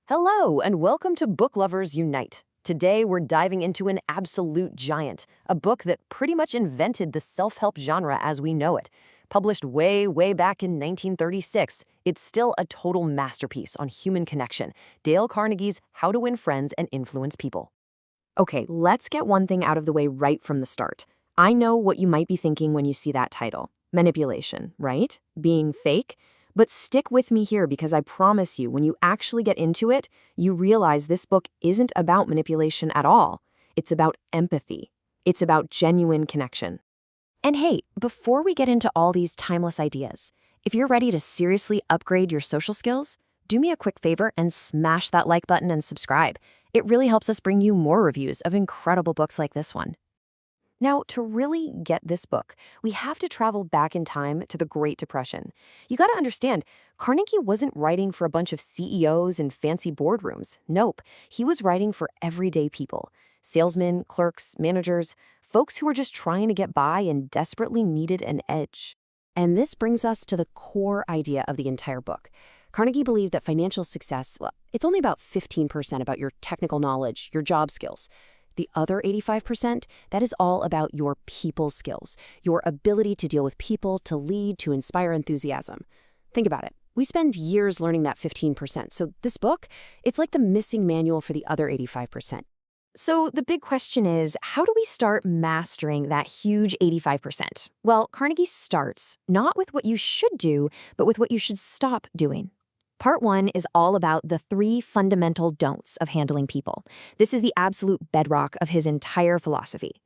Hello, and welcome to Book Lovers Unite. Today, we're diving into an absolute giant, a book that pretty much invented the self-help genre as we know it. Published way back in 1936, it's still a total masterpiece on human connection, Dale Carnegie's How to Win Friends and Influence People. Okay, let's get one thing out of the way right from the start. I know what you might be thinking when you see that title. Manipulation, right? Being fake? But stick with me here because I promise you, when you actually get into it, you realize this book isn't about manipulation at all. It's about empathy. It's about genuine connection. And hey, before we get into all these timeless ideas, if you're ready to seriously upgrade your social skills, do me a quick favor and smash that like button and subscribe. It really helps us bring you more reviews of incredible books like this one. Now, to really get this book, we have to travel back in time to the Great Depression. You gotta understand, Carnegie wasn't writing for a bunch of CEOs in fancy boardrooms. Nope, he was writing for everyday people. Salesmen, clerks, managers, folks who were just trying to get by and desperately needed an edge. And this brings us to the core idea of the entire book. Carnegie believed that financial success, well, it's only about 15% about your technical knowledge, your job skills. The other 85%, that is all about your people skills, your ability to deal with people, to lead, to inspire enthusiasm. Think about it. We spend years learning that 15%, so this book, it's like the missing manual for the other 85%. So the big question is, how do we start mastering that huge 85%? Well, Carnegie starts not with what you should do, but with what you should stop doing. Part 1 is all about the 3 fundamental don'ts of handling people. This is the absolute bedrock of his entire philosophy.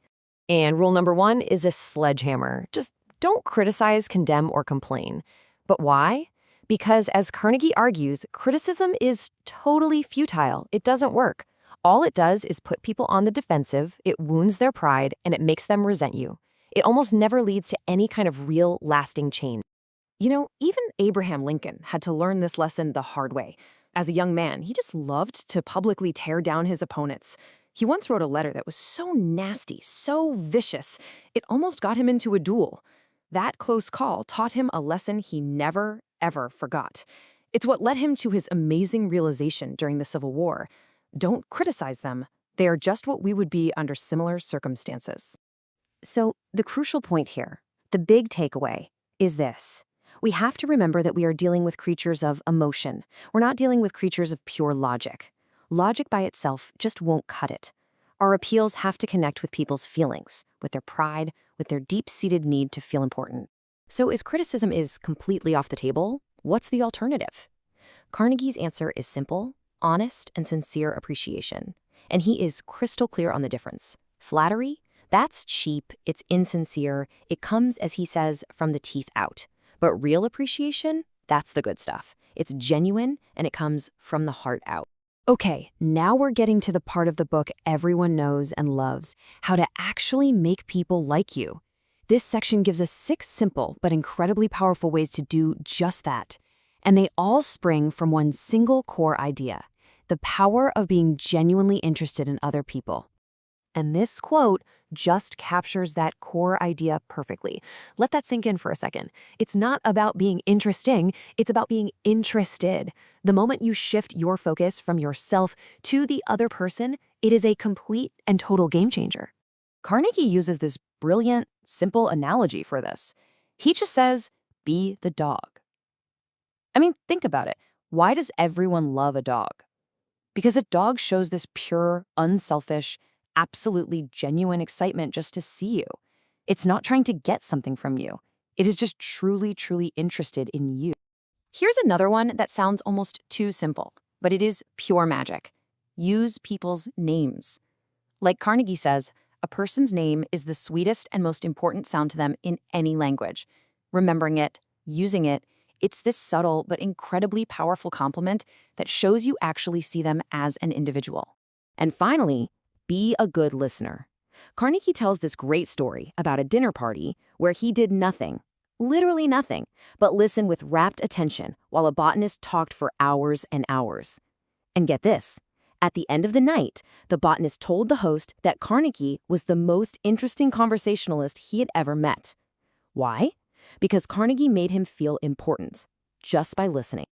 And rule number 1 is a sledgehammer. Just don't criticize, condemn, or complain. But why? Because as Carnegie argues, criticism is totally futile. It doesn't work. All it does is put people on the defensive, it wounds their pride, and it makes them resent you. It almost never leads to any kind of real, lasting change. You know, even Abraham Lincoln had to learn this lesson the hard way. As a young man, he just loved to publicly tear down his opponents. He once wrote a letter that was so nasty, so vicious, it almost got him into a duel. That close call taught him a lesson he never, ever forgot. It's what led him to his amazing realization during the Civil War. Don't criticize them. They are just what we would be under similar circumstances. So, the crucial point here, the big takeaway, is this. We have to remember that we are dealing with creatures of emotion. We're not dealing with creatures of pure logic. Logic by itself just won't cut it. Our appeals have to connect with people's feelings, with their pride, with their deep-seated need to feel important. So as criticism is completely off the table, what's the alternative? Carnegie's answer is simple, honest, and sincere appreciation. And he is crystal clear on the difference. Flattery? That's cheap, it's insincere, it comes, as he says, from the teeth out. But real appreciation, that's the good stuff. It's genuine, and it comes from the heart out. Okay, now we're getting to the part of the book everyone knows and loves, how to actually make people like you. This section gives us 6 simple but incredibly powerful ways to do just that. And they all spring from one single core idea, the power of being genuinely interested in other people. And this quote just captures that core idea perfectly. Let that sink in for a second. It's not about being interesting, it's about being interested. The moment you shift your focus from yourself to the other person, it is a complete and total game changer. Carnegie uses this brilliant, simple analogy for this. He just says, be the dog. I mean, think about it. Why does everyone love a dog? Because a dog shows this pure, unselfish, absolutely genuine excitement just to see you. It's not trying to get something from you. It is just truly interested in you. Here's another one that sounds almost too simple, but it is pure magic. Use people's names. Like Carnegie says, a person's name is the sweetest and most important sound to them in any language. Remembering it, using it, it's this subtle but incredibly powerful compliment that shows you actually see them as an individual. And finally, be a good listener. Carnegie tells this great story about a dinner party where he did nothing, literally nothing, but listen with rapt attention while a botanist talked for hours and hours. And get this, at the end of the night, the botanist told the host that Carnegie was the most interesting conversationalist he had ever met. Why? Because Carnegie made him feel important, just by listening.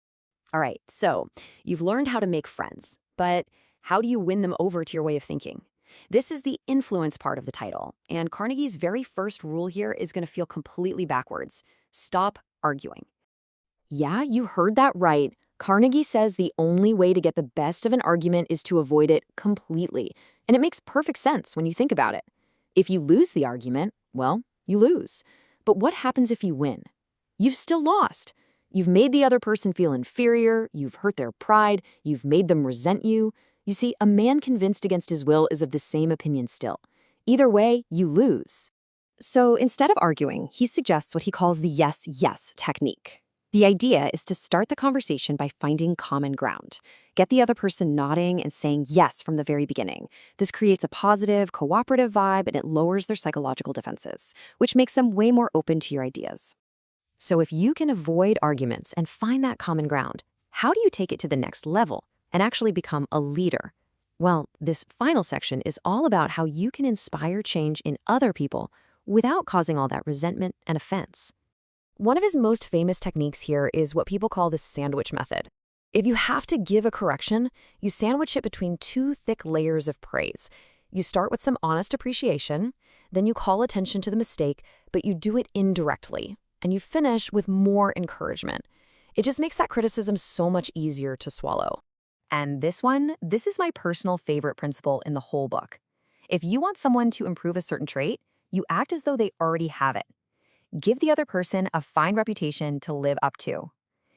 All right, so you've learned how to make friends, but how do you win them over to your way of thinking? This is the influence part of the title, and Carnegie's very first rule here is going to feel completely backwards. Stop arguing. Yeah, you heard that right. Carnegie says the only way to get the best of an argument is to avoid it completely, and it makes perfect sense when you think about it. If you lose the argument, well, you lose. But what happens if you win? You've still lost. You've made the other person feel inferior, you've hurt their pride, you've made them resent you. You see, a man convinced against his will is of the same opinion still. Either way, you lose. So instead of arguing, he suggests what he calls the yes-yes technique. The idea is to start the conversation by finding common ground. Get the other person nodding and saying yes from the very beginning. This creates a positive, cooperative vibe, and it lowers their psychological defenses, which makes them way more open to your ideas. So if you can avoid arguments and find that common ground, how do you take it to the next level and actually become a leader? Well, this final section is all about how you can inspire change in other people without causing all that resentment and offense. One of his most famous techniques here is what people call the sandwich method. If you have to give a correction, you sandwich it between two thick layers of praise. You start with some honest appreciation, then you call attention to the mistake, but you do it indirectly, and you finish with more encouragement. It just makes that criticism so much easier to swallow. And this is my personal favorite principle in the whole book. If you want someone to improve a certain trait, you act as though they already have it. Give the other person a fine reputation to live up to.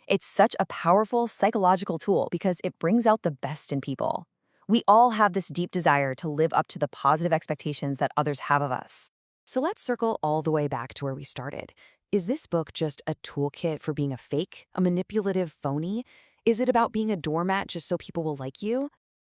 It's such a powerful psychological tool because it brings out the best in people. We all have this deep desire to live up to the positive expectations that others have of us. So let's circle all the way back to where we started. Is this book just a toolkit for being a fake, a manipulative phony? Is it about being a doormat just so people will like you?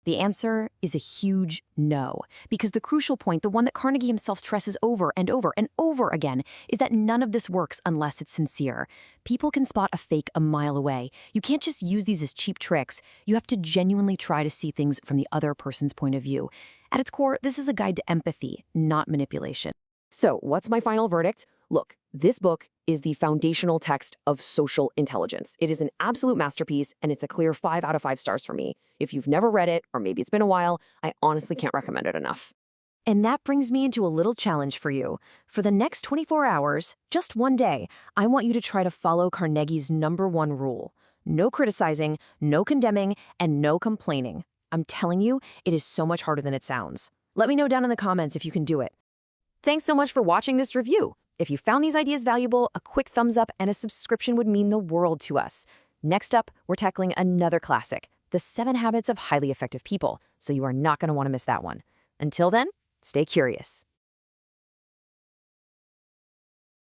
The answer is a huge no, because the crucial point, the one that Carnegie himself stresses over and over and over again, is that none of this works unless it's sincere. People can spot a fake a mile away. You can't just use these as cheap tricks. You have to genuinely try to see things from the other person's point of view. At its core, this is a guide to empathy, not manipulation. So, what's my final verdict? Look, this book is the foundational text of social intelligence. It is an absolute masterpiece, and it's a clear 5 out of 5 stars for me. If you've never read it, or maybe it's been a while, I honestly can't recommend it enough. And that brings me into a little challenge for you. For the next 24 hours, just one day, I want you to try to follow Carnegie's #1 rule. No criticizing, no condemning, and no complaining. I'm telling you, it is so much harder than it sounds. Let me know down in the comments if you can do it. Thanks so much for watching this review. If you found these ideas valuable, a quick thumbs up and a subscription would mean the world to us. Next up, we're tackling another classic, The 7 Habits of Highly Effective People, so you are not going to want to miss that one. Until then, stay curious.